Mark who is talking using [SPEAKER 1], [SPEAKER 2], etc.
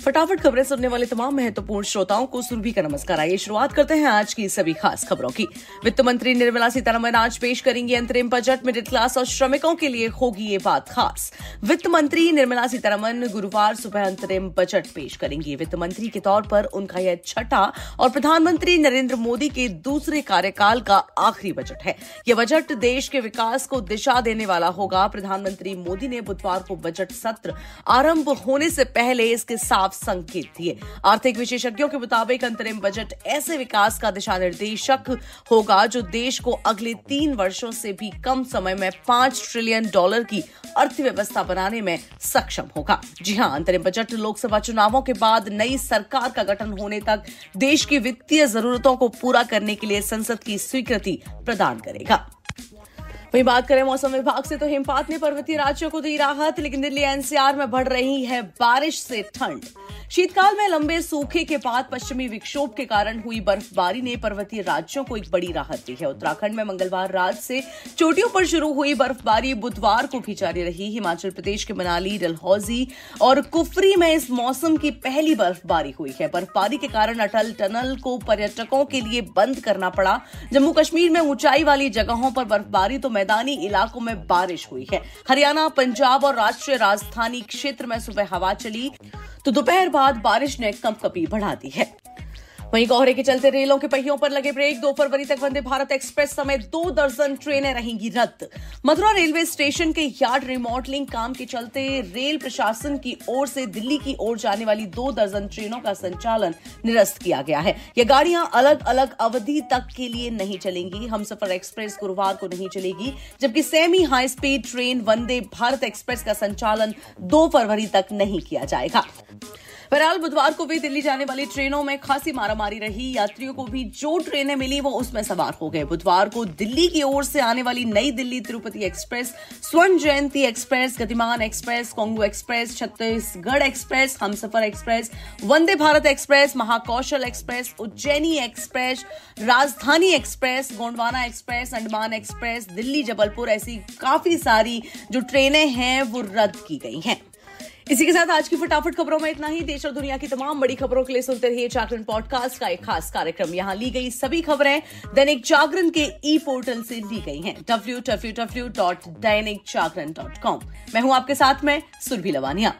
[SPEAKER 1] फटाफट खबरें सुनने वाले तमाम महत्वपूर्ण श्रोताओं को सुरभि का नमस्कार। आइए शुरुआत करते हैं आज की सभी खास खबरों की। वित्त मंत्री निर्मला सीतारमण आज पेश करेंगी अंतरिम बजट। मिडिल क्लास और श्रमिकों के लिए होगी ये बात खास। वित्त मंत्री निर्मला सीतारमण गुरुवार सुबह अंतरिम बजट पेश करेंगी। वित्त मंत्री के तौर पर उनका यह छठा और प्रधानमंत्री नरेंद्र मोदी के दूसरे कार्यकाल का आखिरी बजट है। यह बजट देश के विकास को दिशा देने वाला होगा। प्रधानमंत्री मोदी ने बुधवार को बजट सत्र आरंभ होने से पहले इसके साफ संकेत दिए। आर्थिक विशेषज्ञों के मुताबिक अंतरिम बजट ऐसे विकास का दिशा निर्देशक होगा जो देश को अगले 3 वर्षों से भी कम समय में $5 ट्रिलियन की अर्थव्यवस्था बनाने में सक्षम होगा। जी हां, अंतरिम बजट लोकसभा चुनावों के बाद नई सरकार का गठन होने तक देश की वित्तीय जरूरतों को पूरा करने के लिए संसद की स्वीकृति प्रदान करेगा। वहीं बात करें मौसम विभाग से तो हिमपात ने पर्वतीय राज्यों को दी राहत, लेकिन दिल्ली एनसीआर में बढ़ रही है बारिश से ठंड। शीतकाल में लंबे सूखे के बाद पश्चिमी विक्षोभ के कारण हुई बर्फबारी ने पर्वतीय राज्यों को एक बड़ी राहत दी है। उत्तराखंड में मंगलवार रात से चोटियों पर शुरू हुई बर्फबारी बुधवार को भी जारी रही। हिमाचल प्रदेश के मनाली, डलहौजी और कुफरी में इस मौसम की पहली बर्फबारी हुई है। बर्फबारी के कारण अटल टनल को पर्यटकों के लिए बंद करना पड़ा। जम्मू कश्मीर में ऊंचाई वाली जगहों पर बर्फबारी तो मैदानी इलाकों में बारिश हुई है। हरियाणा, पंजाब और राष्ट्रीय राजधानी क्षेत्र में सुबह हवा चली तो दोपहर बाद बारिश ने कंपकपी बढ़ा दी है। वहीं कोहरे के चलते रेलों के पहियों पर लगे ब्रेक। 2 फरवरी तक वंदे भारत एक्सप्रेस समेत 2 दर्जन ट्रेनें रहेंगी रद्द। मथुरा रेलवे स्टेशन के यार्ड रिमॉडलिंग काम के चलते रेल प्रशासन की ओर से दिल्ली की ओर जाने वाली 2 दर्जन ट्रेनों का संचालन निरस्त किया गया है। ये गाड़ियां अलग अलग अवधि तक के लिए नहीं चलेंगी। हमसफर एक्सप्रेस गुरुवार को नहीं चलेगी, जबकि सेमी हाई स्पीड ट्रेन वंदे भारत एक्सप्रेस का संचालन 2 फरवरी तक नहीं किया जाएगा। बहरहाल बुधवार को भी दिल्ली जाने वाली ट्रेनों में खासी मारामारी रही। यात्रियों को भी जो ट्रेनें मिली वो उसमें सवार हो गए। बुधवार को दिल्ली की ओर से आने वाली नई Delhi Tirupati express, Swarna Jayanti express, Gatimaan express, Kongu express, Chhattisgarh express, Humsafar express, Vande Bharat express, Mahakaushal express, Ujjaini express, Rajdhani express, Gondwana express, Andaman express, Delhi Jabalpur, ऐसी काफी सारी जो ट्रेनें हैं वो रद्द की गई हैं। इसी के साथ आज की फटाफट खबरों में इतना ही। देश और दुनिया की तमाम बड़ी खबरों के लिए सुनते रहिए जागरण पॉडकास्ट का एक खास कार्यक्रम। यहाँ ली गई सभी खबरें दैनिक जागरण के ई-पोर्टल से ली गई हैं, www.dainikjagran.com। मैं हूं आपके साथ में सुरभि लवानिया।